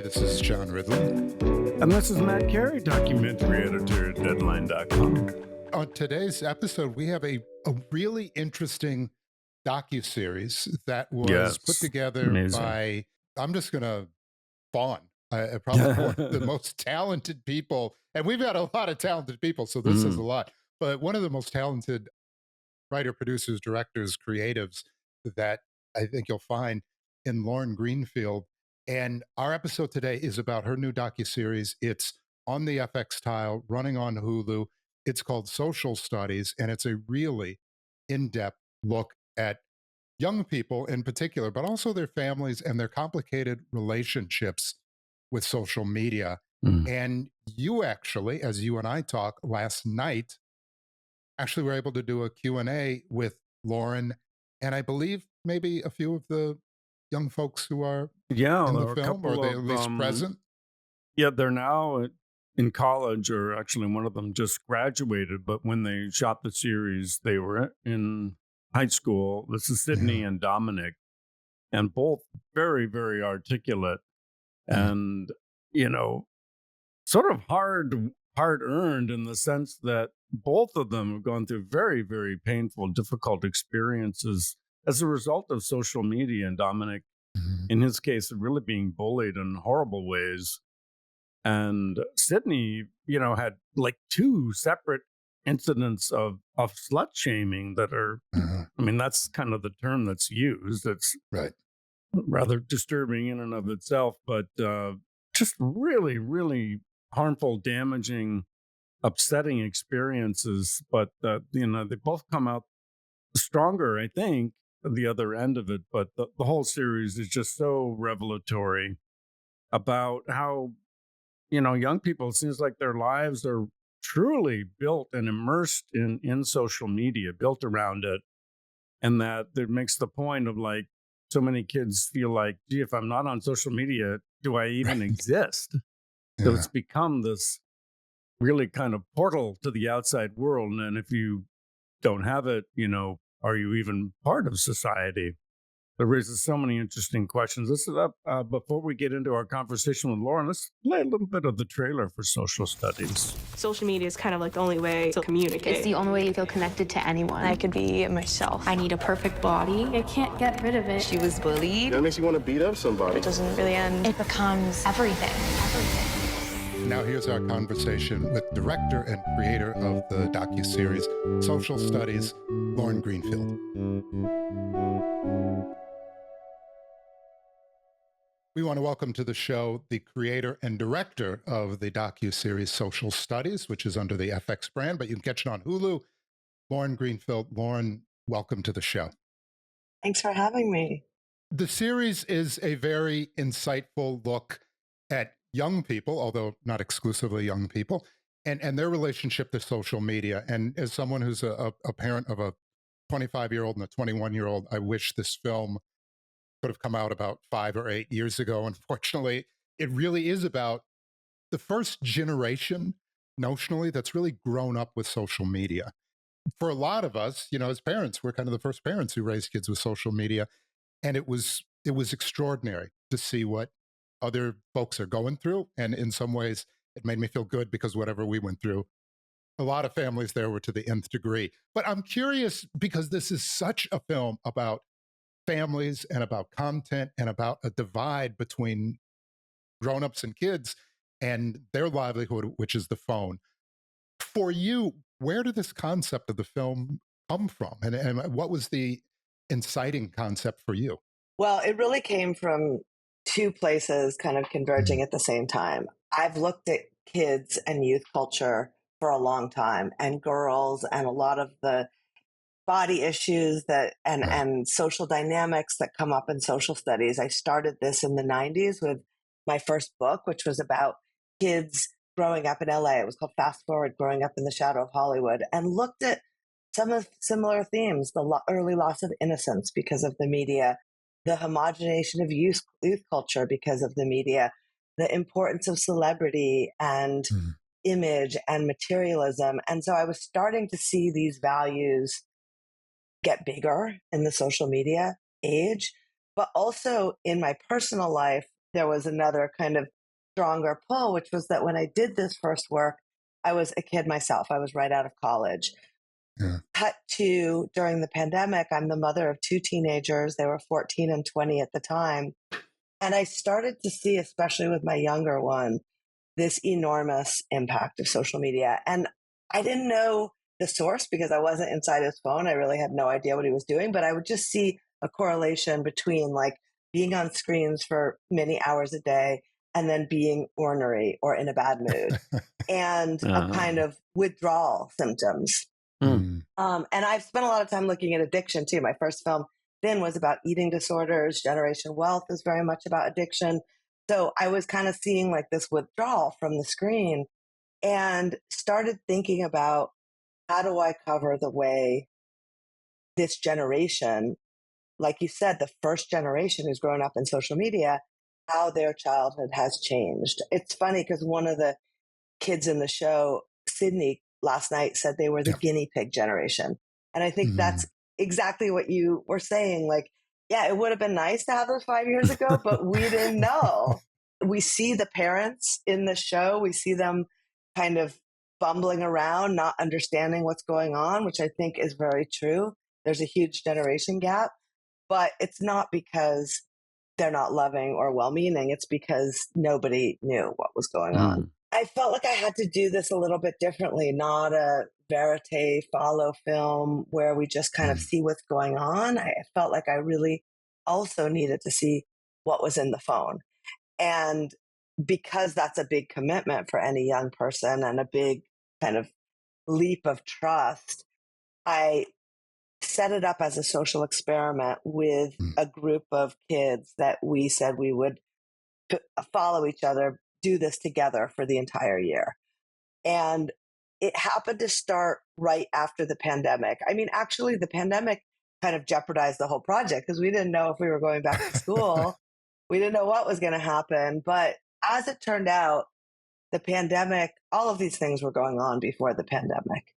this is John Ridley. And this is Matt Carey, documentary editor at Deadline.com. On today's episode, we have a really interesting docuseries that was put together by, I'm just going to fawn, probably one of the most talented people. And we've got a lot of talented people, so this is a lot. But one of the most talented writer, producers, directors, creatives that I think you'll find in Lauren Greenfield. And our episode today is about her new docuseries. It's on the FX tile, running on Hulu. It's called Social Studies, and it's a really in-depth look at young people in particular, but also their families and their complicated relationships with social media. And you actually, as you and I talked last night, actually were able to do a Q&A with Lauren, and I believe maybe a few of the young folks who are in the film, or they at least present. Yeah, they're now in college, or actually one of them just graduated, but when they shot the series, they were in high school. This is Sydney and Dominic, and both very, very articulate and, you know, sort of hard-earned in the sense that both of them have gone through very, very painful, difficult experiences as a result of social media. And Dominic, in his case, really being bullied in horrible ways. And Sydney, you know, had like two separate incidents of slut shaming that are, I mean, that's kind of the term that's used. It's rather disturbing in and of itself, but just really, really harmful, damaging, upsetting experiences. But, you know, they both come out stronger, I think, at the other end of it. But the whole series is just so revelatory about how, you know, young people, it seems like their lives are truly built and immersed in social media, built around it. And that makes the point of, like, so many kids feel like, gee, if I'm not on social media, do I even exist? So it's become this really kind of portal to the outside world. And if you don't have it, you know, are you even part of society? It raises so many interesting questions. This is up. Before we get into our conversation with Lauren, let's play a little bit of the trailer for Social Studies. Social media is kind of like the only way to communicate. It's the only way you feel connected to anyone. I could be myself. I need a perfect body. I can't get rid of it. She was bullied. That makes you want to beat up somebody. It doesn't really end. It becomes everything. Now here's our conversation with director and creator of the docuseries Social Studies, Lauren Greenfield. We want to welcome to the show the creator and director of the docuseries Social Studies, which is under the FX brand, but you can catch it on Hulu, Lauren Greenfield. Lauren, welcome to the show. Thanks for having me. The series is a very insightful look at young people, although not exclusively young people, and their relationship to social media. And as someone who's a parent of a 25-year-old and a 21-year-old, I wish this film could have come out about 5 or 8 years ago. Unfortunately, it really is about the first generation, notionally, that's really grown up with social media. For a lot of us, you know, as parents, we're kind of the first parents who raised kids with social media. And it was extraordinary to see what other folks are going through. And in some ways, it made me feel good because whatever we went through, a lot of families there were to the nth degree. But I'm curious, because this is such a film about families and about content and about a divide between grownups and kids and their livelihood, which is the phone. For you, where did this concept of the film come from? And what was the inciting concept for you? Well, it really came from two places kind of converging at the same time. I've looked at kids and youth culture for a long time, and girls, and a lot of the body issues that and social dynamics that come up in social studies. I started this in the 90s with my first book, which was about kids growing up in LA. It was called Fast Forward, Growing Up in the Shadow of Hollywood, and looked at some of similar themes, the early loss of innocence because of the media, the homogenization of youth culture because of the media, the importance of celebrity and image and materialism. And so I was starting to see these values get bigger in the social media age, but also in my personal life, there was another kind of stronger pull, which was that when I did this first work, I was a kid myself. I was right out of college. Yeah. Cut to during the pandemic, I'm the mother of two teenagers. They were 14 and 20 at the time. And I started to see, especially with my younger one, this enormous impact of social media. And I didn't know the source because I wasn't inside his phone. I really had no idea what he was doing, but I would just see a correlation between like being on screens for many hours a day and then being ornery or in a bad mood and a kind of withdrawal symptoms. Mm. And I've spent a lot of time looking at addiction too. My first film, Thin, was about eating disorders. Generation Wealth is very much about addiction. So I was kind of seeing like this withdrawal from the screen and started thinking about how do I cover the way this generation, like you said, the first generation who's grown up in social media, how their childhood has changed. It's funny because one of the kids in the show, Sydney, last night said they were the guinea pig generation. And I think that's exactly what you were saying. Like, yeah, it would have been nice to have those 5 years ago, but we didn't know. We see the parents in the show. We see them kind of bumbling around, not understanding what's going on, which I think is very true. There's a huge generation gap, but it's not because they're not loving or well-meaning. It's because nobody knew what was going on. I felt like I had to do this a little bit differently, not a verite follow film where we just kind of see what's going on. I felt like I really also needed to see what was in the phone. And because that's a big commitment for any young person and a big kind of leap of trust, I set it up as a social experiment with a group of kids that we said we would follow each other, do this together for the entire year. And it happened to start right after the pandemic. I mean, actually, the pandemic kind of jeopardized the whole project because we didn't know if we were going back to school. We didn't know what was going to happen. But as it turned out, the pandemic, all of these things were going on before the pandemic.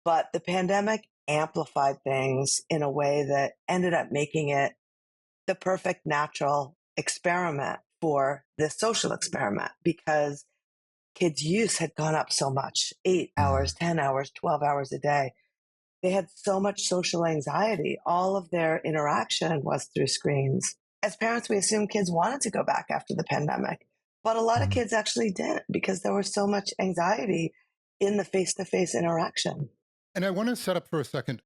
But the pandemic amplified things in a way that ended up making it the perfect natural experiment for this social experiment because kids' use had gone up so much, 8 hours, 10 hours, 12 hours a day. They had so much social anxiety. All of their interaction was through screens. As parents, we assumed kids wanted to go back after the pandemic, but a lot of kids actually didn't because there was so much anxiety in the face-to-face interaction. And I want to set up for a second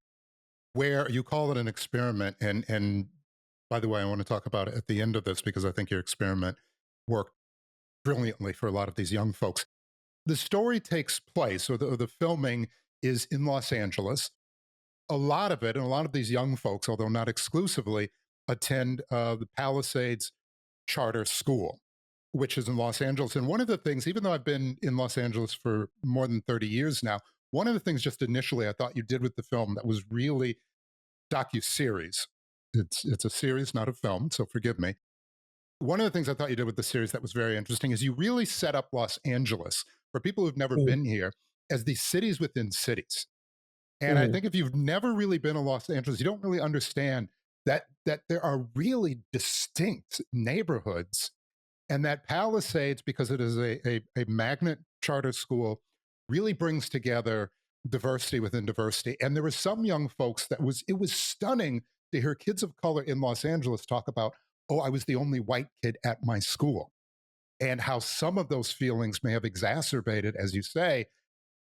where you call it an experiment. And by the way, I want to talk about it at the end of this because I think your experiment worked brilliantly for a lot of these young folks. The story takes place, or the filming is in Los Angeles. A lot of it, and a lot of these young folks, although not exclusively, attend the Palisades Charter School, which is in Los Angeles. And one of the things, even though I've been in Los Angeles for more than 30 years now, one of the things just initially I thought you did with the film that was really docu-series. It's a series, not a film, so forgive me. One of the things I thought you did with the series that was very interesting is you really set up Los Angeles, for people who've never been here, as these cities within cities. And I think if you've never really been to Los Angeles, you don't really understand that there are really distinct neighborhoods, and that Palisades, because it is a magnet charter school, really brings together diversity within diversity. And there were some young folks it was stunning to hear kids of color in Los Angeles talk about, oh, I was the only white kid at my school, and how some of those feelings may have exacerbated, as you say,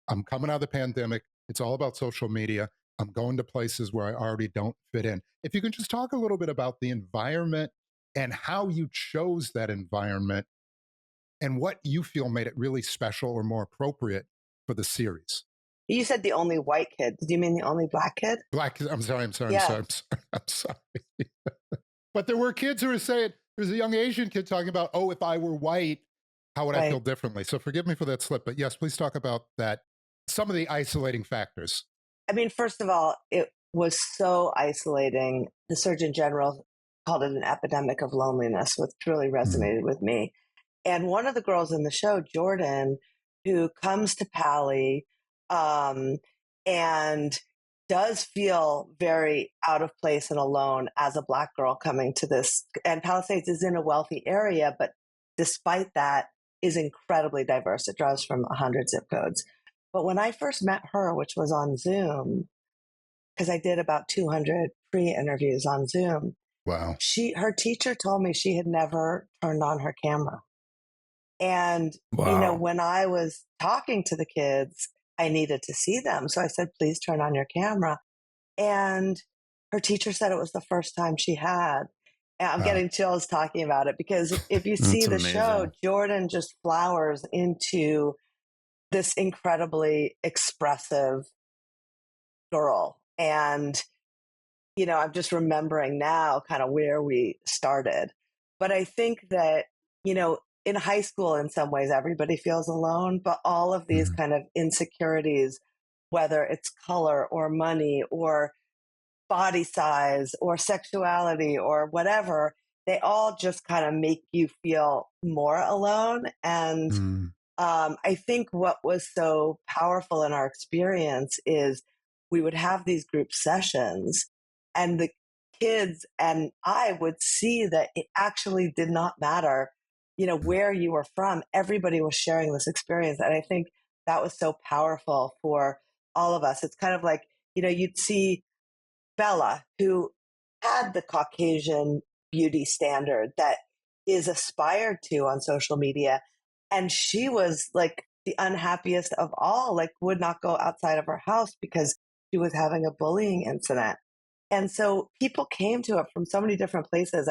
I'm coming out of the pandemic. It's all about social media. I'm going to places where I already don't fit in. If you can just talk a little bit about the environment and how you chose that environment and what you feel made it really special or more appropriate for the series. You said the only white kid. Did you mean the only black kid? Black, I'm sorry. Yeah. I'm sorry. But there were kids who were saying, there's a young Asian kid talking about, oh, if I were white, how would I feel differently? So forgive me for that slip, but yes, please talk about that. Some of the isolating factors. I mean, first of all, it was so isolating. The Surgeon General called it an epidemic of loneliness, which really resonated with me. And one of the girls in the show, Jordan, who comes to Pali and does feel very out of place and alone as a Black girl coming to this. And Palisades is in a wealthy area, but despite that, is incredibly diverse. It draws from 100 zip codes. But when I first met her, which was on Zoom, because I did about 200 pre-interviews on Zoom, Wow. her teacher told me she had never turned on her camera. And, Wow. when I was talking to the kids, I needed to see them. So I said, please turn on your camera. And her teacher said it was the first time she had. And I'm Wow. getting chills talking about it because if you see That's the show, amazing. Jordan just flowers into this incredibly expressive girl. And, I'm just remembering now kind of where we started. But I think that, in high school, in some ways, everybody feels alone, but all of these Mhm. kind of insecurities, whether it's color or money or body size or sexuality or whatever, they all just kind of make you feel more alone. And Mm. I think what was so powerful in our experience is we would have these group sessions, and the kids and I would see that it actually did not matter, where you were from. Everybody was sharing this experience. And I think that was so powerful for all of us. It's kind of like, you'd see Bella, who had the Caucasian beauty standard that is aspired to on social media. And she was like the unhappiest of all, like would not go outside of her house because she was having a bullying incident. And so people came to it from so many different places.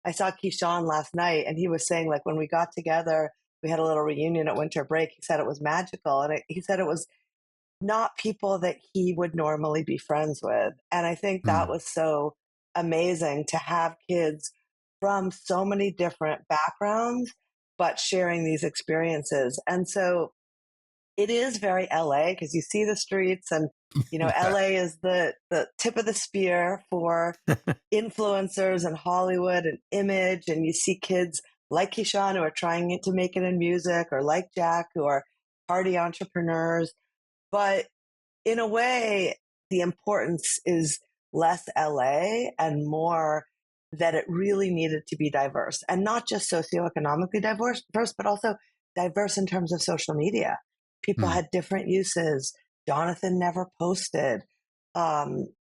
I saw Keyshawn last night, and he was saying, like, when we got together, we had a little reunion at winter break. He said it was magical. And he said it was not people that he would normally be friends with. And I think that Mm. was so amazing to have kids from so many different backgrounds, but sharing these experiences. And so it is very LA because you see the streets, and, Yeah. LA is the tip of the spear for influencers and Hollywood and image. And you see kids like Keyshawn who are trying to make it in music, or like Jack who are party entrepreneurs. But in a way, the importance is less LA and more that it really needed to be diverse, and not just socioeconomically diverse, but also diverse in terms of social media. People Mm. had different uses. Jonathan never posted.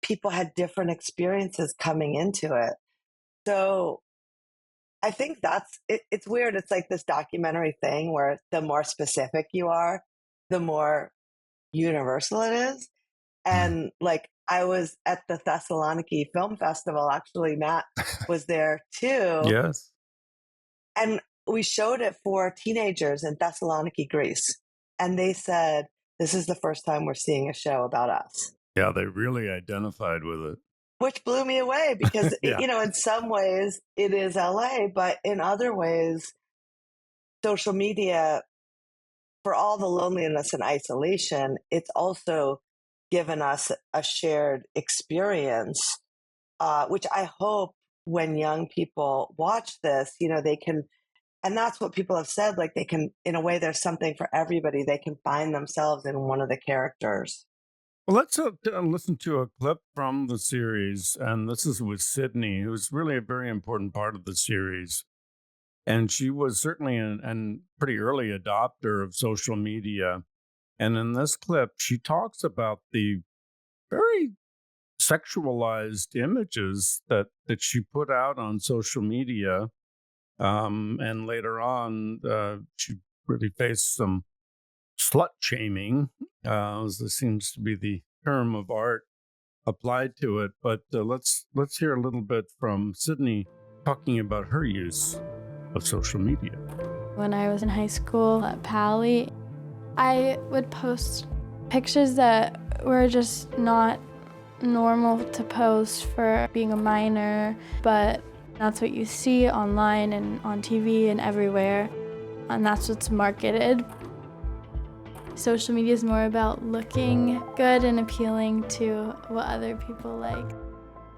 People had different experiences coming into it. So I think it's weird. It's like this documentary thing where the more specific you are, the more universal it is. Mm. And like I was at the Thessaloniki Film Festival, actually, Matt was there too. Yes. And we showed it for teenagers in Thessaloniki, Greece. And they said, this is the first time we're seeing a show about us, Yeah, they really identified with which blew me away because, it. Yeah. in some ways it is LA, but in other ways, social media, for all the loneliness and isolation, it's also given us a shared experience, which I hope when young people watch this, they can, and that's what people have said, like they can, in a way, there's something for everybody. They can find themselves in one of the characters. Well, let's listen to a clip from the series. And this is with Sydney, who's really a very important part of the series. And she was certainly an pretty early adopter of social media. And in this clip, she talks about the very sexualized images that she put out on social media. And later on, she really faced some slut shaming, as this seems to be the term of art applied to it. But let's hear a little bit from Sydney talking about her use of social media. When I was in high school at Pally, I would post pictures that were just not normal to post for being a minor, but that's what you see online and on TV and everywhere, and that's what's marketed. Social media is more about looking good and appealing to what other people like.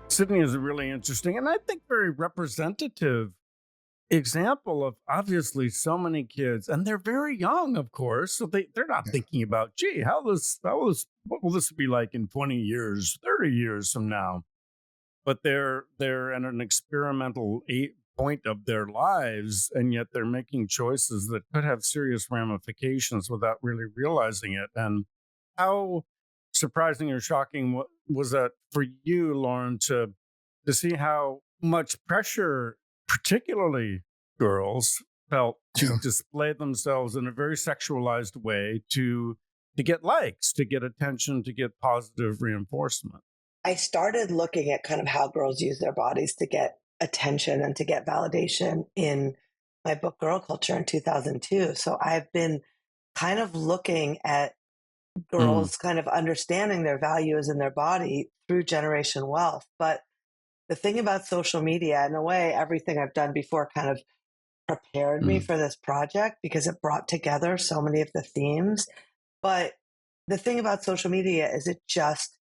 Sydney is a really interesting and I think very representative example of obviously so many kids, and they're very young, of course, so they're not Yeah. thinking about, gee, what will this be like in 20 years, 30 years from now? But they're at an experimental point of their lives, and yet they're making choices that could have serious ramifications without really realizing it. And how surprising or shocking was that for you, Lauren, to see how much pressure, particularly girls, felt to display themselves in a very sexualized way to get likes, to get attention, to get positive reinforcement. I started looking at kind of how girls use their bodies to get attention and to get validation in my book Girl Culture in 2002. So I've been kind of looking at girls kind of understanding their values in their body through Generation Wealth. But the thing about social media, in a way, everything I've done before kind of prepared me for this project because it brought together so many of the themes. But the thing about social media is it just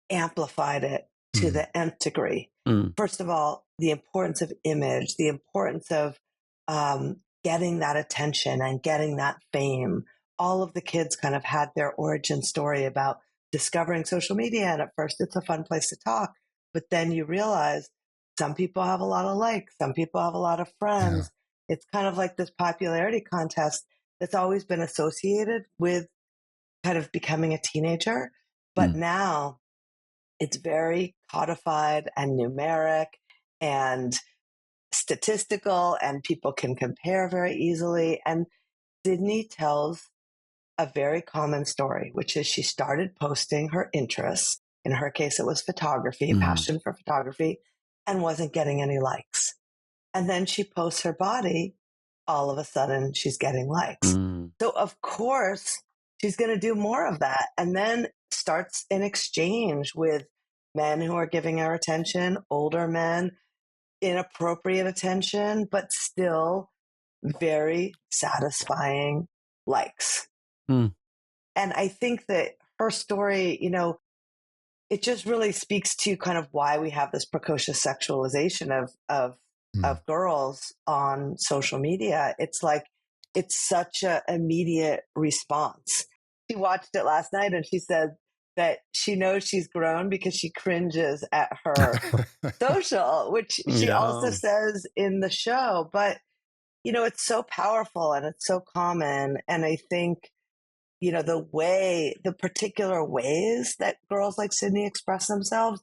amplified it to the nth degree. First of all, the importance of image, the importance of getting that attention and getting that fame. All of the kids kind of had their origin story about discovering social media. And at first, it's a fun place to talk. But then you realize some people have a lot of likes, some people have a lot of friends. It's kind of like this popularity contest that's always been associated with kind of becoming a teenager. But now it's very codified and numeric and statistical, and people can compare very easily. And Sydney tells a very common story, which is she started posting her interests. In her case, it was photography, passion for photography, and wasn't getting any likes. And then she posts her body. All of a sudden, she's getting likes. So, of course, she's going to do more of that. And then starts an exchange with men who are giving her attention, older men, inappropriate attention, but still very satisfying likes. And I think that her story, you know, it just really speaks to kind of why we have this precocious sexualization of girls on social media. It's like, it's such an immediate response. She watched it last night and she said that she knows she's grown because she cringes at her social, which she also says in the show. But, you know, it's so powerful and it's so common. And I think, you know, the particular ways that girls like Sydney express themselves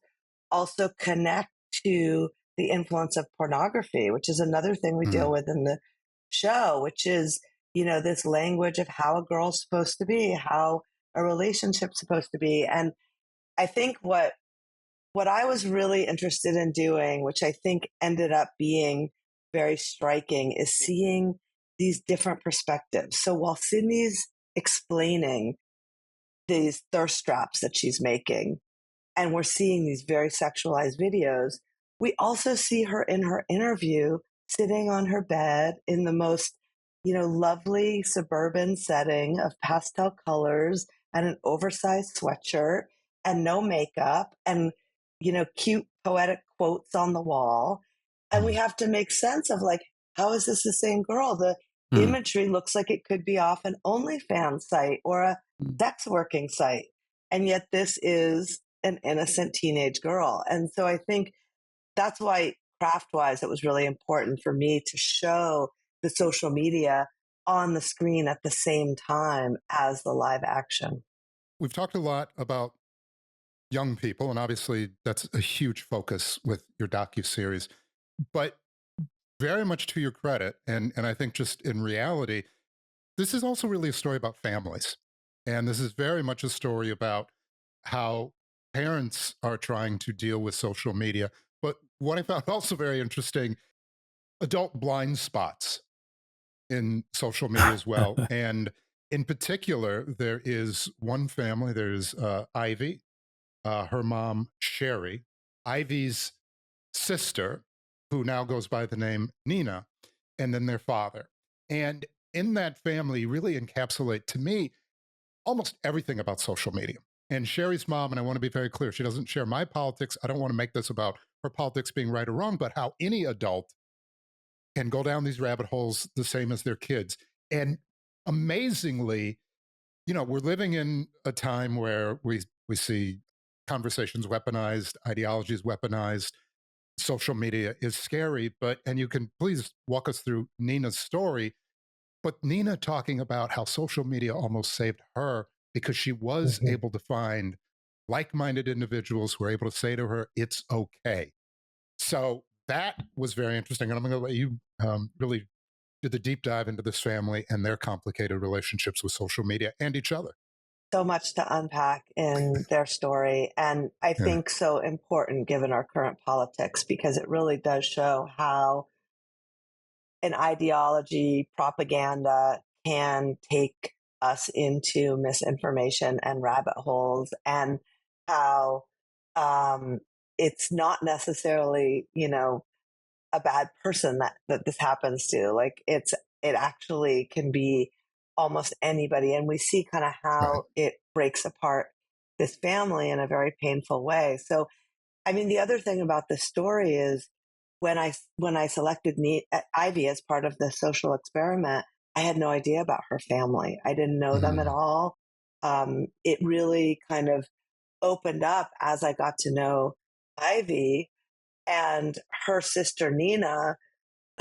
also connect to the influence of pornography, which is another thing we deal with in the show, which is, you know, this language of how a girl's supposed to be, how a relationship's supposed to be. And I think what I was really interested in doing, which I think ended up being very striking, is seeing these different perspectives. So while Sydney's explaining these thirst traps that she's making, and we're seeing these very sexualized videos, we also see her in her interview sitting on her bed in the most, you know, lovely suburban setting of pastel colors and an oversized sweatshirt and no makeup and, you know, cute poetic quotes on the wall. And we have to make sense of, like, how is this the same girl? The imagery looks like it could be off an OnlyFans site or a sex working site. And yet this is an innocent teenage girl. And so I think that's why craft-wise, it was really important for me to show the social media on the screen at the same time as the live action. We've talked a lot about young people, and obviously that's a huge focus with your docuseries. But very much to your credit, and I think just in reality, this is also really a story about families. And this is very much a story about how parents are trying to deal with social media. But what I found also very interesting, adult blind spots in social media as well. And in particular, there is one family, there's Ivy, her mom, Sherry, Ivy's sister, who now goes by the name Nina, and then their father. And in that family really encapsulate, to me, almost everything about social media. And Sherry's mom, and I want to be very clear, she doesn't share my politics. I don't want to make this about her politics being right or wrong, but how any adult can go down these rabbit holes the same as their kids. And amazingly, you know, we're living in a time where we see conversations weaponized, ideologies weaponized. social media is scary, and you can please walk us through Nina's story, but Nina talking about how social media almost saved her because she was Mhm. able to find like minded individuals who were able to say to her, it's okay. So that was very interesting. And I'm going to let you really do the deep dive into this family and their complicated relationships with social media and each other. So much to unpack in their story. And I Yeah. think so important given our current politics, because it really does show how an ideology, propaganda can take us into misinformation and rabbit holes, and how it's not necessarily, a bad person that this happens to. Like it actually can be almost anybody. And we see kind of Right. how it breaks apart this family in a very painful way. So I mean, the other thing about this story is when I selected Ivy as part of the social experiment, I had no idea about her family. I didn't know them at Mm, all. It really kind of opened up as I got to know Ivy and her sister Nina,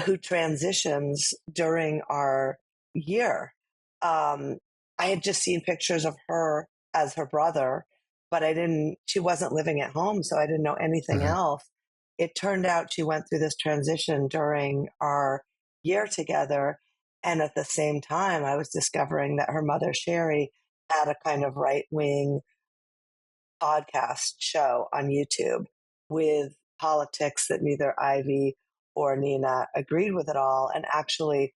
who transitions during our year. Um, I had just seen pictures of her as her brother, but she wasn't living at home, so I didn't know anything mhm. else. It turned out she went through this transition during our year together. And at the same time, I was discovering that her mother, Sherry, had a kind of right wing podcast show on YouTube with politics that neither Ivy or Nina agreed with at all, and actually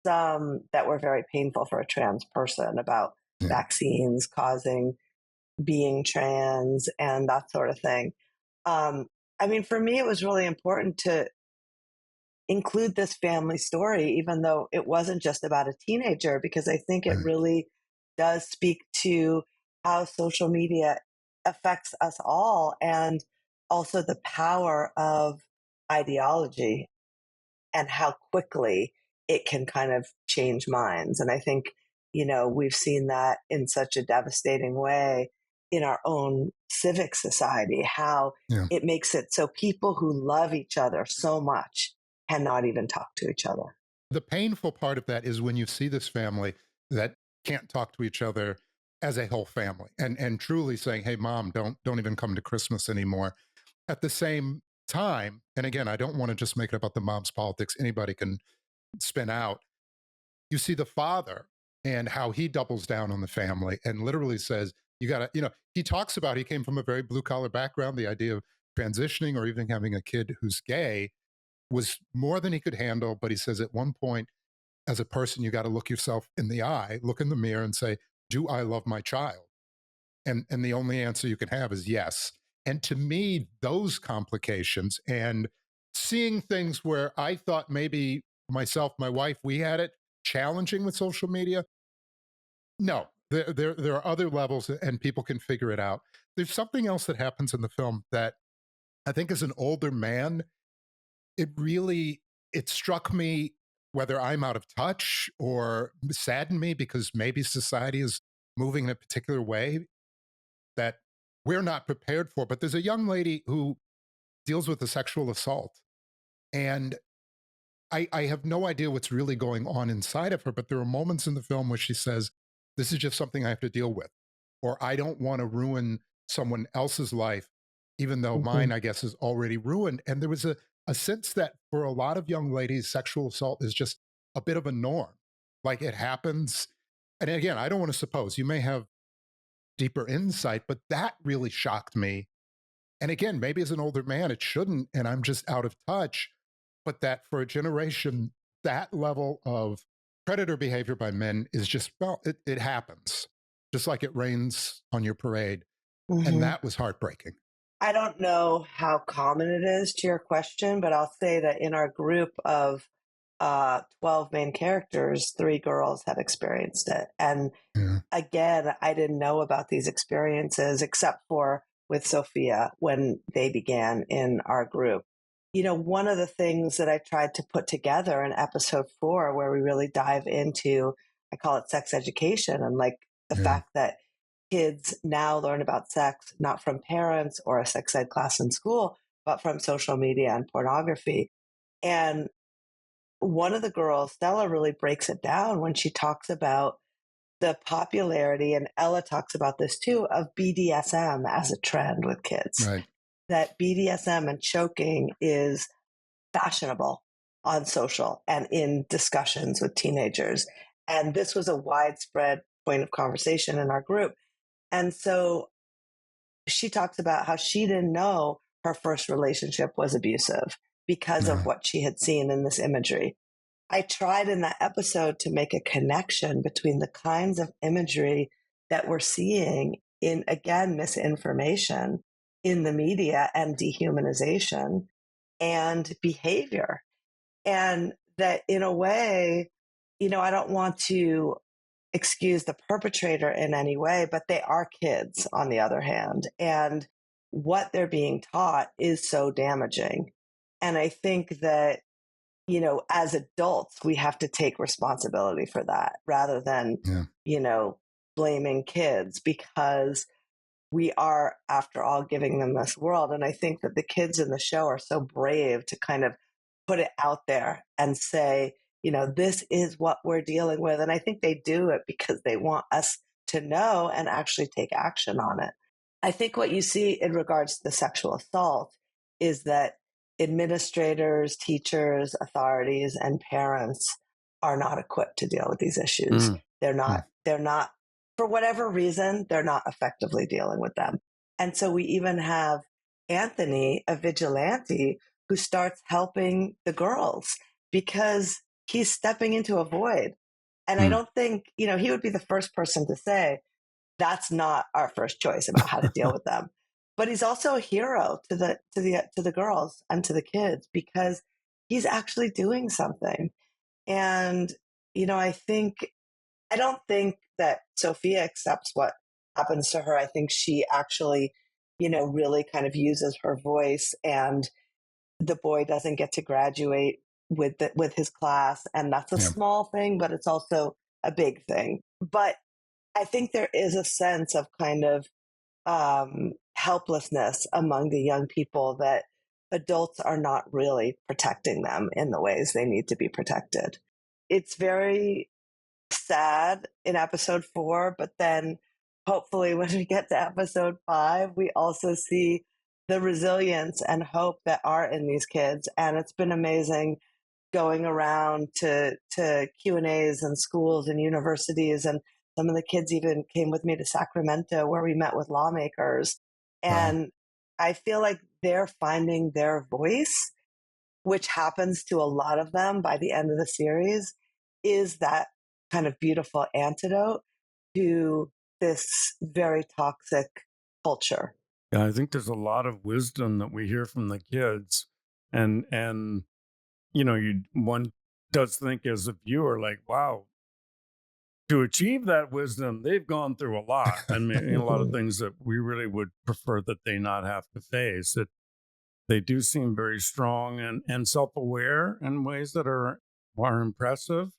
some that were very painful for a trans person about Yeah. vaccines causing being trans and that sort of thing. Um, I mean, for me, it was really important to include this family story, even though it wasn't just about a teenager, because I think it Right. really does speak to how social media affects us all, and also the power of ideology and how quickly it can kind of change minds. And I think, we've seen that in such a devastating way in our own civic society, how Yeah. it makes it so people who love each other so much cannot even talk to each other. The painful part of that is when you see this family that can't talk to each other as a whole family and truly saying, hey, mom, don't even come to Christmas anymore. At the same time, and again, I don't want to just make it about the mom's politics. Anybody can spin out. You see the father and how he doubles down on the family and literally says, you got to, he talks about he came from a very blue collar background. The idea of transitioning or even having a kid who's gay was more than he could handle. But he says at one point, as a person, you got to look yourself in the eye, look in the mirror and say, do I love my child? And the only answer you can have is yes. And to me, those complications and seeing things where I thought maybe myself, my wife, we had it challenging with social media. No, there are other levels and people can figure it out. There's something else that happens in the film that I think as an older man, it really it struck me whether I'm out of touch or saddened me because maybe society is moving in a particular way that we're not prepared for. But there's a young lady who deals with a sexual assault. And I have no idea what's really going on inside of her, but there are moments in the film where she says, this is just something I have to deal with, or I don't want to ruin someone else's life, even though Mhm. mine, I guess, is already ruined. And there was a sense that for a lot of young ladies, sexual assault is just a bit of a norm. Like it happens. And again, I don't want to suppose you may have deeper insight, but that really shocked me. And again, maybe as an older man, it shouldn't, and I'm just out of touch. But that for a generation, that level of predator behavior by men is just, well, it happens, just like it rains on your parade. And Mhm. that was heartbreaking. I don't know how common it is to your question, but I'll say that in our group of 12 main characters, 3 girls had experienced it. And Yeah. again, I didn't know about these experiences except for with Sophia when they began in our group. One of the things that I tried to put together in episode 4, where we really dive into, I call it sex education, and like the Yeah. fact that kids now learn about sex not from parents or a sex ed class in school, but from social media and pornography. And one of the girls, Stella, really breaks it down when she talks about the popularity, and Ella talks about this too, of BDSM as a trend with kids. Right. That BDSM and choking is fashionable on social and in discussions with teenagers. And this was a widespread point of conversation in our group. And so she talks about how she didn't know her first relationship was abusive because of what she had seen in this imagery. I tried in that episode to make a connection between the kinds of imagery that we're seeing in, again, misinformation in the media and dehumanization and behavior. And that in a way, I don't want to excuse the perpetrator in any way, but they are kids on the other hand. And what they're being taught is so damaging. And I think that, as adults, we have to take responsibility for that rather than, blaming kids, because we are, after all, giving them this world. And I think that the kids in the show are so brave to kind of put it out there and say, this is what we're dealing with. And I think they do it because they want us to know and actually take action on it. I think what you see in regards to the sexual assault is that administrators, teachers, authorities, and parents are not equipped to deal with these issues. They're not, for whatever reason, they're not effectively dealing with them. And so we even have Anthony, a vigilante, who starts helping the girls because he's stepping into a void. And I don't think, he would be the first person to say, that's not our first choice about how to deal with them. But he's also a hero to the girls and to the kids because he's actually doing something. And, I don't think that Sophia accepts what happens to her. I think she actually, really kind of uses her voice, and the boy doesn't get to graduate with his class. And that's a small thing, but it's also a big thing. But I think there is a sense of kind of helplessness among the young people that adults are not really protecting them in the ways they need to be protected. It's very sad in episode 4, but then hopefully when we get to episode 5, we also see the resilience and hope that are in these kids. And it's been amazing going around to Q&As and schools and universities. And some of the kids even came with me to Sacramento, where we met with lawmakers. And I feel like they're finding their voice, which happens to a lot of them by the end of the series, is that kind of beautiful antidote to this very toxic culture. Yeah, I think there's a lot of wisdom that we hear from the kids. And one does think as a viewer, like, wow, to achieve that wisdom, they've gone through a lot. I mean, a lot of things that we really would prefer that they not have to face. That they do seem very strong and self-aware in ways that are impressive.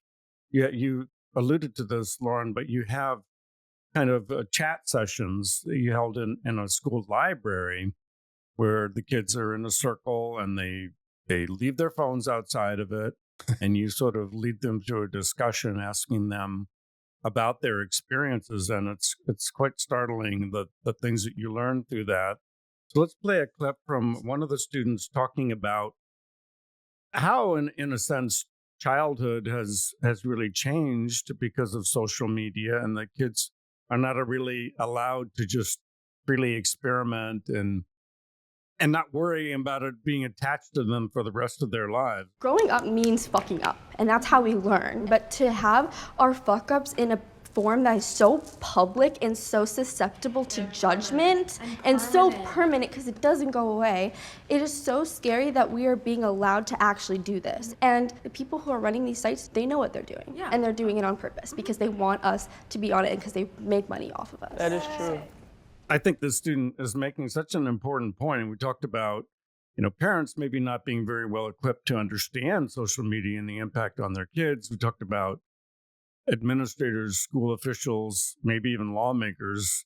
Yeah, you alluded to this, Lauren, but you have kind of chat sessions that you held in a school library where the kids are in a circle and they leave their phones outside of it, and you sort of lead them through a discussion asking them about their experiences. And it's quite startling, the things that you learn through that. So let's play a clip from one of the students talking about how, in a sense, childhood has really changed because of social media, and the kids are not really allowed to just freely experiment and not worry about it being attached to them for the rest of their lives. Growing up means fucking up, and that's how we learn. But to have our fuck-ups in a form that is so public and so susceptible to judgment and so permanent because it doesn't go away, it is so scary that we are being allowed to actually do this. And the people who are running these sites, they know what they're doing. Yeah. And they're doing it on purpose because they want us to be on it and because they make money off of us. That is true. I think this student is making such an important point. And we talked about, parents maybe not being very well equipped to understand social media and the impact on their kids. We talked about administrators, school officials, maybe even lawmakers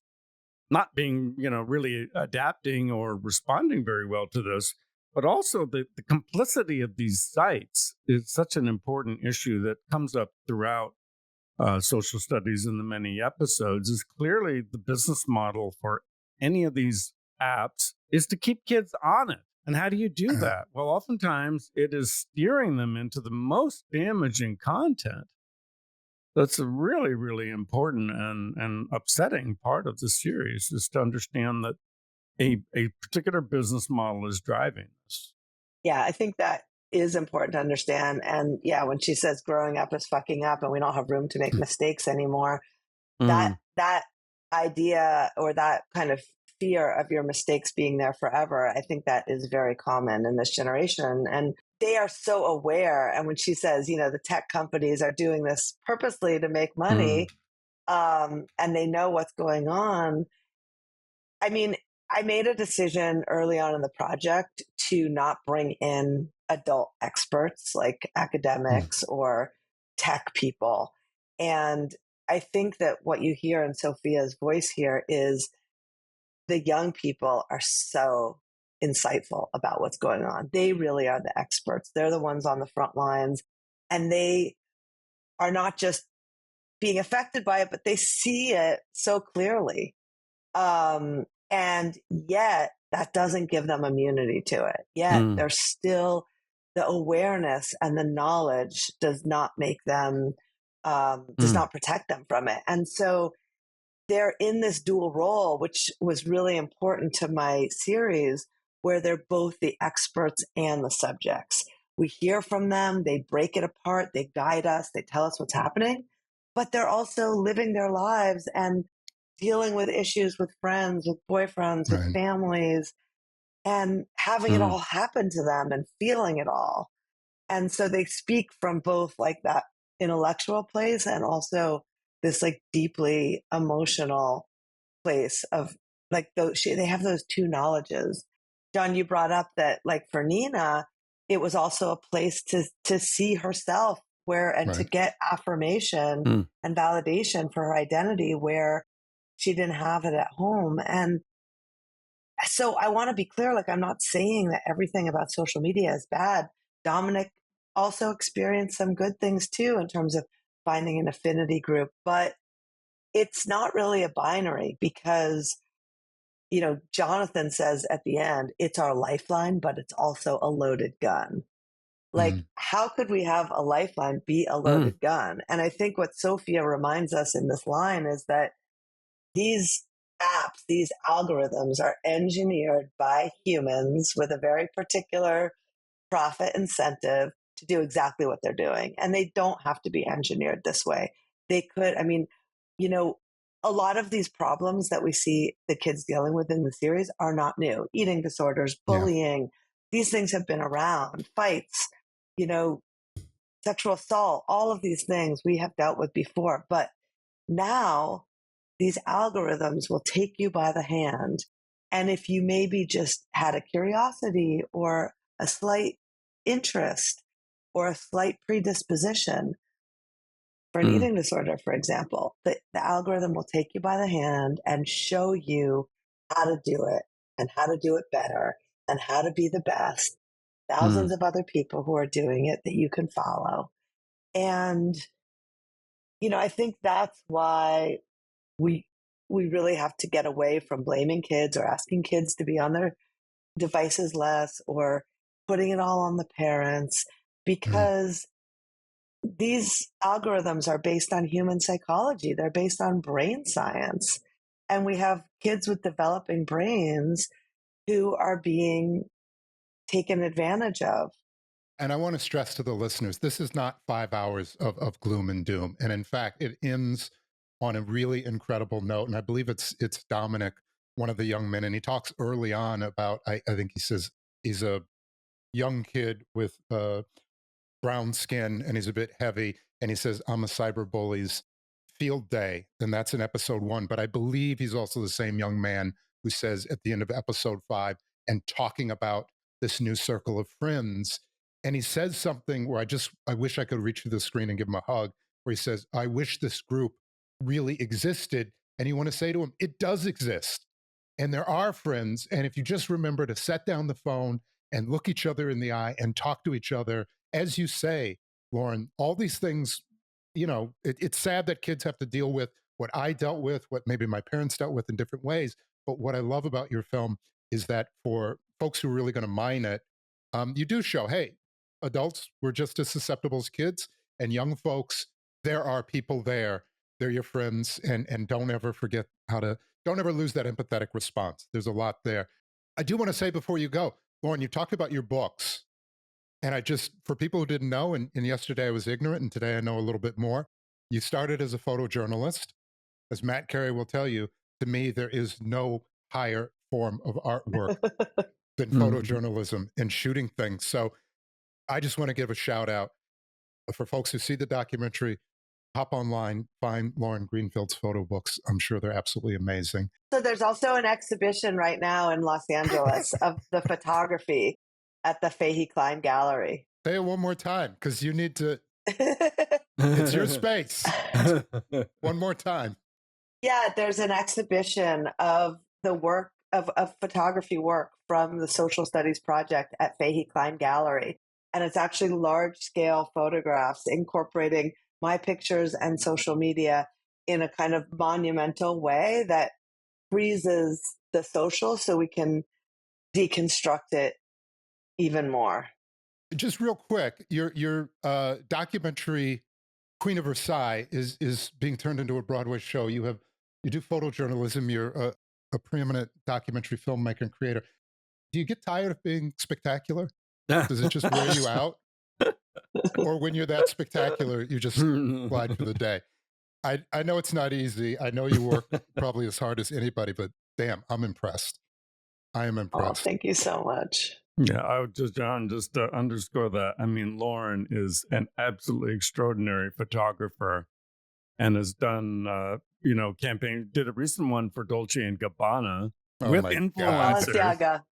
not being, really adapting or responding very well to this. but also the complicity of these sites is such an important issue that comes up throughout social studies in the many episodes. Is clearly the business model for any of these apps is to keep kids on it. And how do you do that? Well, oftentimes it is steering them into the most damaging content. That's a really, really important and upsetting part of the series, is to understand that a particular business model is driving this. Yeah, I think that is important to understand. And yeah, when she says growing up is fucking up and we don't have room to make mistakes anymore, that idea or that kind of fear of your mistakes being there forever, I think that is very common in this generation. And they are so aware. And when she says, you know, the tech companies are doing this purposely to make money, and they know what's going on. I mean, I made a decision early on in the project to not bring in adult experts like academics or tech people. And I think that what you hear in Sophia's voice here is the young people are so insightful about what's going on. They really are the experts. They're the ones on the front lines, and they are not just being affected by it, but they see it so clearly. And yet that doesn't give them immunity to it. Yet there's still the awareness, and the knowledge does not make them, does not protect them from it. And so they're in this dual role, which was really important to my series, where they're both the experts and the subjects. We hear from them, they break it apart, they guide us, they tell us what's happening, but they're also living their lives and dealing with issues with friends, with boyfriends, with families, and having it all happen to them and feeling it all. And so they speak from both like that intellectual place and also this like deeply emotional place of like they have those two knowledges. John, you brought up that like for Nina, it was also a place to see herself where and to get affirmation and validation for her identity where she didn't have it at home. And so I want to be clear, like I'm not saying that everything about social media is bad. Dominic also experienced some good things too in terms of finding an affinity group, but it's not really a binary because, you know, Jonathan says at the end, it's our lifeline, but it's also a loaded gun. Like, how could we have a lifeline be a loaded gun? And I think what Sophia reminds us in this line is that these apps, these algorithms are engineered by humans with a very particular profit incentive to do exactly what they're doing. And they don't have to be engineered this way. They could, I mean, you know, a lot of these problems that we see the kids dealing with in the series are not new. Eating disorders, bullying, these things have been around, fights, you know, sexual assault, all of these things we have dealt with before. But now these algorithms will take you by the hand. And if you maybe just had a curiosity or a slight interest or a slight predisposition for an eating disorder, for example, the algorithm will take you by the hand and show you how to do it and how to do it better and how to be the best. Thousands of other people who are doing it that you can follow. And, you know, I think that's why we really have to get away from blaming kids or asking kids to be on their devices less or putting it all on the parents, because these algorithms are based on human psychology. They're based on brain science. And we have kids with developing brains who are being taken advantage of. And I want to stress to the listeners, this is not 5 hours of gloom and doom. And in fact, it ends on a really incredible note. And I believe it's Dominic, one of the young men, and he talks early on about, I think he says he's a young kid with brown skin and he's a bit heavy. And he says, I'm a cyberbully's field day. And that's in episode 1. But I believe he's also the same young man who says at the end of episode 5 and talking about this new circle of friends. And he says something where I wish I could reach through the screen and give him a hug, where he says, I wish this group really existed. And you want to say to him, it does exist. And there are friends. And if you just remember to set down the phone and look each other in the eye and talk to each other. As you say, Lauren, all these things, it's sad that kids have to deal with what I dealt with, what maybe my parents dealt with in different ways. But what I love about your film is that for folks who are really going to mine it, you do show, hey, adults, we're just as susceptible as kids, and young folks, there are people there. They're your friends, and don't ever forget don't ever lose that empathetic response. There's a lot there. I do want to say before you go, Lauren, you talked about your books. And for people who didn't know, and yesterday I was ignorant, and today I know a little bit more. You started as a photojournalist. As Matt Carey will tell you, to me, there is no higher form of artwork than photojournalism and shooting things. So I just want to give a shout out for folks who see the documentary. Hop online, find Lauren Greenfield's photo books. I'm sure they're absolutely amazing. So there's also an exhibition right now in Los Angeles of the photography at the Fahey Klein Gallery. Say it one more time, because you need to. It's your space. One more time. Yeah, there's an exhibition of the work of photography work from the Social Studies Project at Fahey Klein Gallery. And it's actually large scale photographs incorporating my pictures and social media in a kind of monumental way that freezes the social so we can deconstruct it even more. Just real quick, your documentary Queen of Versailles is being turned into a Broadway show. You do photojournalism. You're a preeminent documentary filmmaker and creator. Do you get tired of being spectacular? Does it just wear you out? Or when you're that spectacular, you just glide for the day? I know it's not easy. I know you work probably as hard as anybody, but damn, I'm impressed. I am impressed. Oh, thank you so much. Yeah, I would just to underscore that. I mean, Lauren is an absolutely extraordinary photographer and has done, campaign, did a recent one for Dolce & Gabbana with influencers. Balenciaga.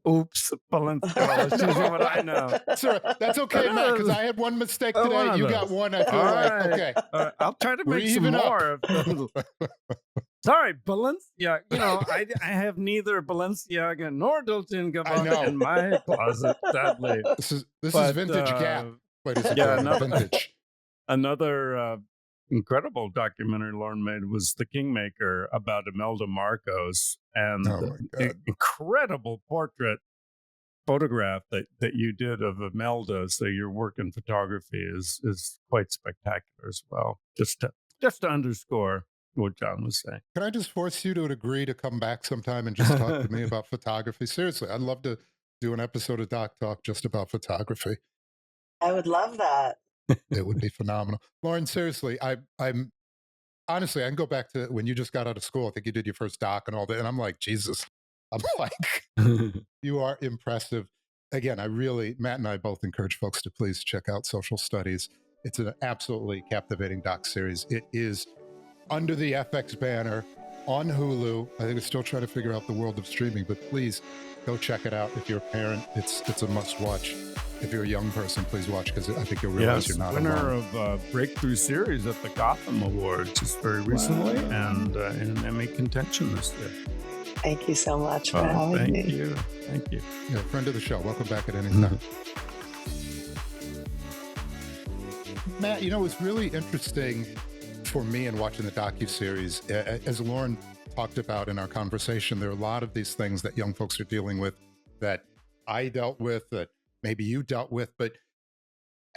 Oops, Balenciaga. Let's use what I know. Sir, that's okay, Matt, because I had one mistake today. You got one, I feel like. Right. Okay. I'll try to make some more. Sorry, Balenciaga. I have neither Balenciaga nor Dolce & Gabbana in my closet, sadly. This is vintage Gap. Vintage. Another incredible documentary Lauren made was The Kingmaker about Imelda Marcos, and the incredible portrait photograph that you did of Imelda. So your work in photography is quite spectacular as well. Just to underscore what John was saying. Can I just force you to agree to come back sometime and just talk to me about photography? Seriously, I'd love to do an episode of Doc Talk just about photography. I would love that. It would be phenomenal. Lauren, seriously, I'm honestly, I can go back to when you just got out of school. I think you did your first doc and all that. And I'm like, Jesus, I'm like, you are impressive. Again, Matt and I both encourage folks to please check out Social Studies. It's an absolutely captivating doc series. It is under the FX banner on Hulu. I think we're still trying to figure out the world of streaming, but please go check it out. If you're a parent, it's a must watch. If you're a young person, please watch, because I think you'll realize you're not winner alone. of Breakthrough Series at the Gotham Awards just very recently, and in Emmy contention this year. Thank you so much for having me. Thank you. Yeah, friend of the show. Welcome back at any time. Matt, it's really interesting for me in watching the docuseries, as Lauren talked about in our conversation, there are a lot of these things that young folks are dealing with that I dealt with, that maybe you dealt with, but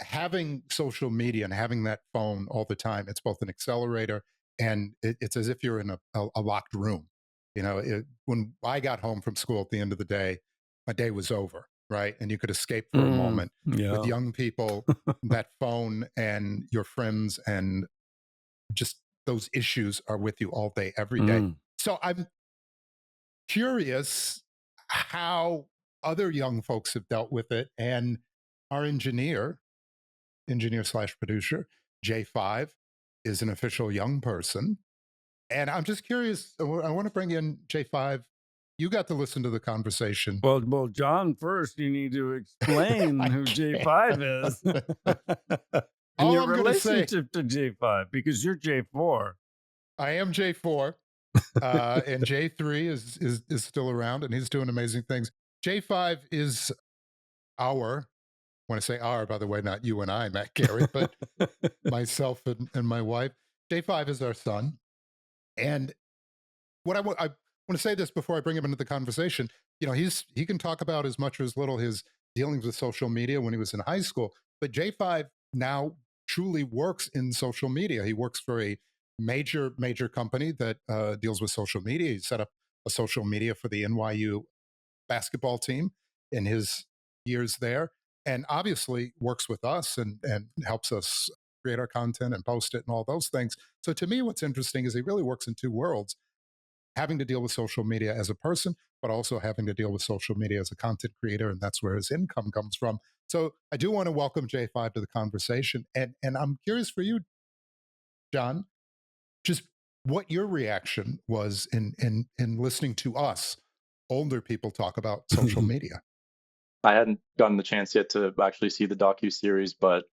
having social media and having that phone all the time, it's both an accelerator and it's as if you're in a locked room. When I got home from school at the end of the day, my day was over, right? And you could escape for a moment. With young people, that phone and your friends and just those issues are with you all day, every day. So I'm curious how other young folks have dealt with it. And our engineer/producer, J5, is an official young person. And I'm just curious, I want to bring in J5. You got to listen to the conversation. Well, John, first you need to explain who J5 is. And your relationship to J5, because you're J4. I am J4. And J3 is still around, and he's doing amazing things. J5 is our, when I say our, by the way, not you and I, Matt Carey, but myself and my wife. J5 is our son. And what I want to say this before I bring him into the conversation. He can talk about as much or as little his dealings with social media when he was in high school, but J5 now truly works in social media. He works for a major company that deals with social media. He set up a social media for the NYU basketball team in his years there, and obviously works with us and helps us create our content and post it and all those things. So to me, what's interesting is he really works in two worlds, having to deal with social media as a person, but also having to deal with social media as a content creator, and that's where his income comes from. So I do want to welcome J5 to the conversation, and I'm curious for you, John, just what your reaction was in listening to us older people talk about social media. I hadn't gotten the chance yet to actually see the docu-series, but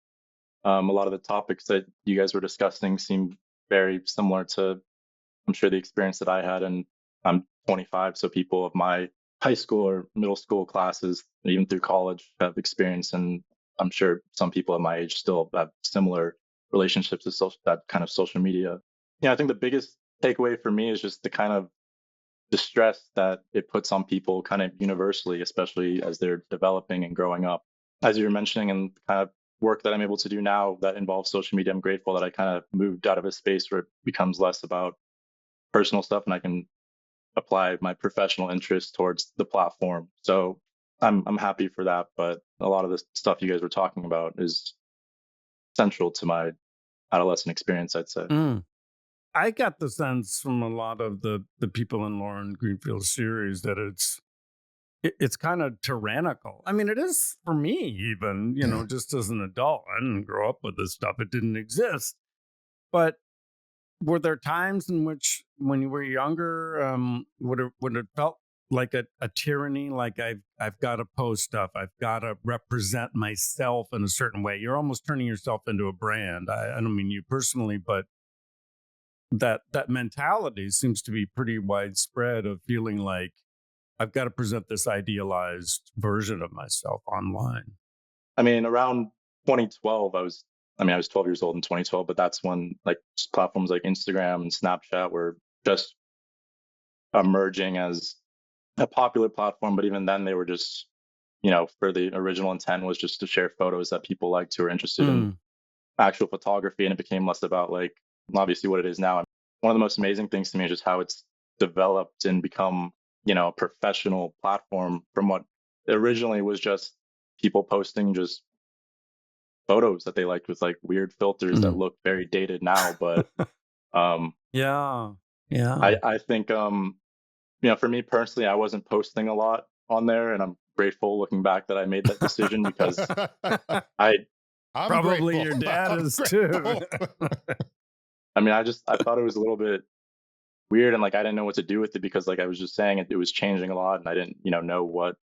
a lot of the topics that you guys were discussing seemed very similar to, I'm sure, the experience that I had. And I'm 25, so people of my high school or middle school classes, even through college, have experience. And I'm sure some people at my age still have similar relationships with that kind of social media. I think the biggest takeaway for me is just the kind of distress that it puts on people kind of universally, especially as they're developing and growing up. As you were mentioning, and the kind of work that I'm able to do now that involves social media, I'm grateful that I kind of moved out of a space where it becomes less about personal stuff and I can apply my professional interests towards the platform. So I'm happy for that. But a lot of the stuff you guys were talking about is central to my adolescent experience, I'd say. I got the sense from a lot of the people in Lauren Greenfield's series that it's kind of tyrannical. I mean, it is for me, even, just as an adult. I didn't grow up with this stuff. It didn't exist. But were there times in which, when you were younger, would it felt like a tyranny? Like I've got to post stuff. I've got to represent myself in a certain way. You're almost turning yourself into a brand. I don't mean you personally, but that mentality seems to be pretty widespread, of feeling like I've got to present this idealized version of myself online. I mean, around 2012, I was 12 years old in 2012, but that's when like platforms like Instagram and Snapchat were just emerging as a popular platform. But even then, they were just, for the original intent was just to share photos that people liked who were interested in actual photography. And it became less about like, obviously, what it is now. One of the most amazing things to me is just how it's developed and become, a professional platform from what originally was just people posting just photos that they liked with like weird filters that look very dated now. But yeah. I think, for me personally, I wasn't posting a lot on there, and I'm grateful looking back that I made that decision because I'm probably grateful. your dad is too. I thought it was a little bit weird, and like I didn't know what to do with it because like I was just saying it was changing a lot, and I didn't know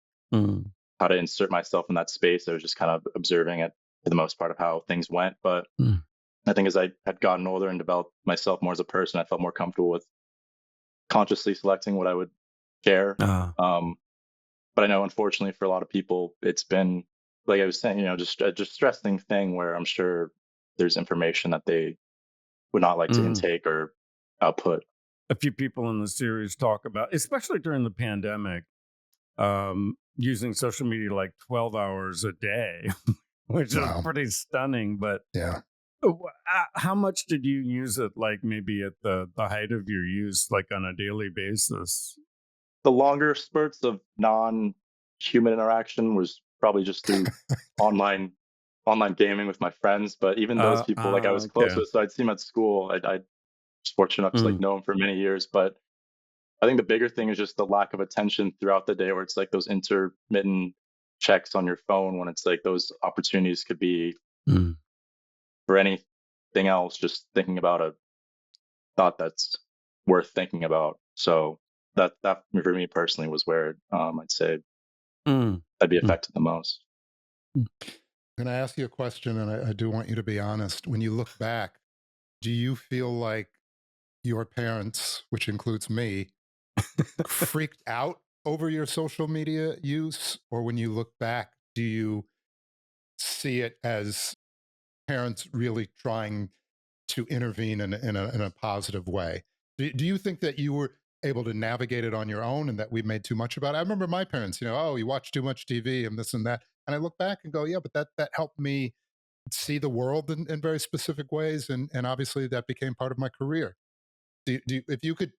how to insert myself in that space. I was just kind of observing it for the most part of how things went. But I think as I had gotten older and developed myself more as a person, I felt more comfortable with consciously selecting what I would share. But I know, unfortunately, for a lot of people, it's been, like I was saying, just a distressing thing where I'm sure there's information that they would not like to intake or output. A few people in the series talk about, especially during the pandemic, using social media like 12 hours a day, which is pretty stunning. But yeah, how much did you use it, like maybe at the height of your use, like on a daily basis? The longer spurts of non-human interaction was probably just through online gaming with my friends. But even those people, like I was close with, so I'd see them at school. I was fortunate enough to like know them for many years. But I think the bigger thing is just the lack of attention throughout the day, where it's like those intermittent checks on your phone when it's like those opportunities could be for anything else, just thinking about a thought that's worth thinking about. So that for me personally was where I'd say I'd be affected the most. I'm going to ask you a question, and I do want you to be honest. When you look back, do you feel like your parents, which includes me, freaked out over your social media use, or when you look back, do you see it as parents really trying to intervene in a positive way? Do you think that you were able to navigate it on your own and that we made too much about it? I remember my parents, oh, you watch too much TV and this and that. And I look back and go, yeah, but that helped me see the world in very specific ways. And obviously that became part of my career. If you could,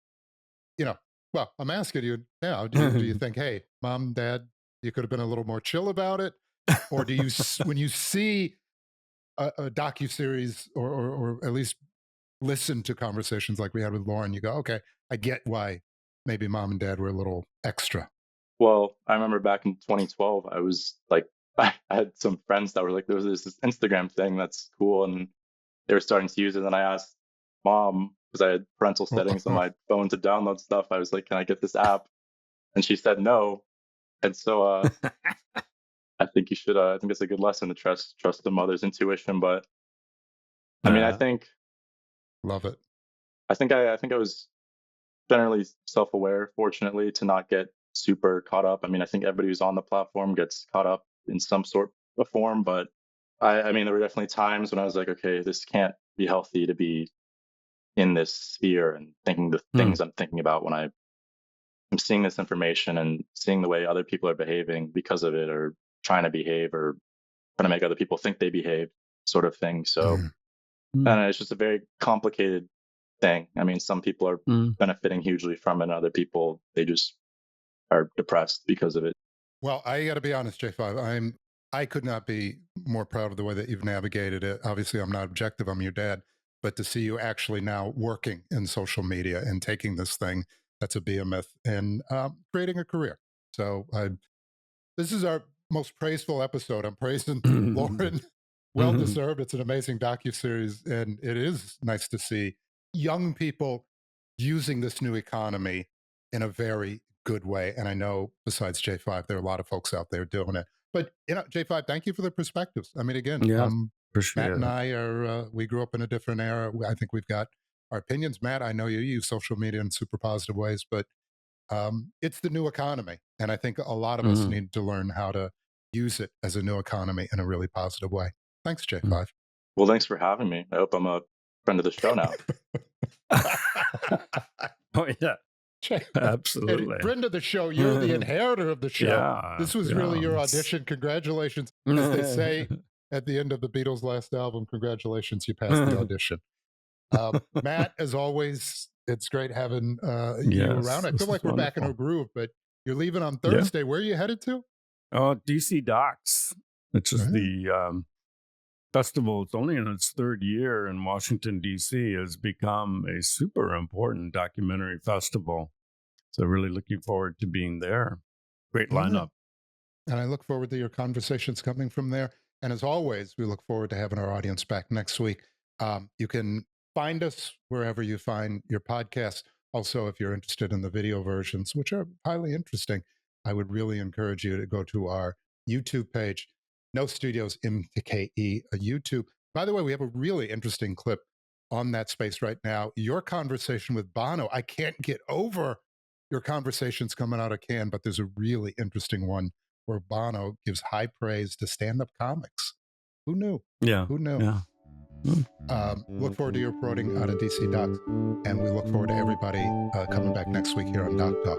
well, I'm asking you now, do you think, hey, mom, dad, you could have been a little more chill about it? Or do you, when you see a docuseries or at least listen to conversations like we had with Lauren, you go, okay, I get why maybe mom and dad were a little extra? Well, I remember back in 2012, I was like, I had some friends that were like, there was this Instagram thing that's cool, and they were starting to use it. And I asked mom, because I had parental settings on my phone to download stuff. I was like, can I get this app? And she said no. And so I think you should. I think it's a good lesson to trust the mother's intuition. But I mean, I think love it. I think I was generally self-aware, fortunately, to not get super caught up. I mean, I think everybody who's on the platform gets caught up in some sort of form. But I mean, there were definitely times when I was like, okay, this can't be healthy to be in this sphere and thinking the things I'm thinking about when I'm seeing this information and seeing the way other people are behaving because of it, or trying to behave, or trying to make other people think they behave, sort of thing. So, and it's just a very complicated thing. I mean, some people are benefiting hugely from it, and other people, they just are depressed because of it. Well, I got to be honest, J5, I could not be more proud of the way that you've navigated it. Obviously, I'm not objective, I'm your dad, but to see you actually now working in social media and taking this thing that's a behemoth and creating a career. So this is our most praiseful episode. I'm praising Lauren. Well deserved. It's an amazing docuseries, and it is nice to see young people using this new economy in a very good way. And I know besides J5, there are a lot of folks out there doing it. But J5, thank you for the perspectives. I mean, again, Matt and I are we grew up in a different era. I think we've got our opinions. Matt, I know you use social media in super positive ways, but it's the new economy, and I think a lot of us need to learn how to use it as a new economy in a really positive way. Thanks, J5. Well, thanks for having me. I hope I'm a friend of the show now. Oh yeah, absolutely. Friend of the show, you're the inheritor of the show. Yeah, this was really your audition. Congratulations. As they say at the end of the Beatles' last album, congratulations, you passed the audition. Matt, as always, it's great having you around. I feel like we're back in our groove, but you're leaving on Thursday. Yeah. Where are you headed to? Oh, DC Docs, which is the festival. It's only in its third year in Washington, D.C. has become a super important documentary festival. So really looking forward to being there. Great lineup. And I look forward to your conversations coming from there. And as always, we look forward to having our audience back next week. You can find us wherever you find your podcasts. Also, if you're interested in the video versions, which are highly interesting, I would really encourage you to go to our YouTube page, No Studios MKE, YouTube. By the way, we have a really interesting clip on that space right now. Your conversation with Bono. I can't get over your conversations coming out of Cannes, but there's a really interesting one where Bono gives high praise to stand-up comics. Who knew? Yeah. Who knew? Yeah. Look forward to your reporting out of DC Docs, and we look forward to everybody coming back next week here on Doc Talk.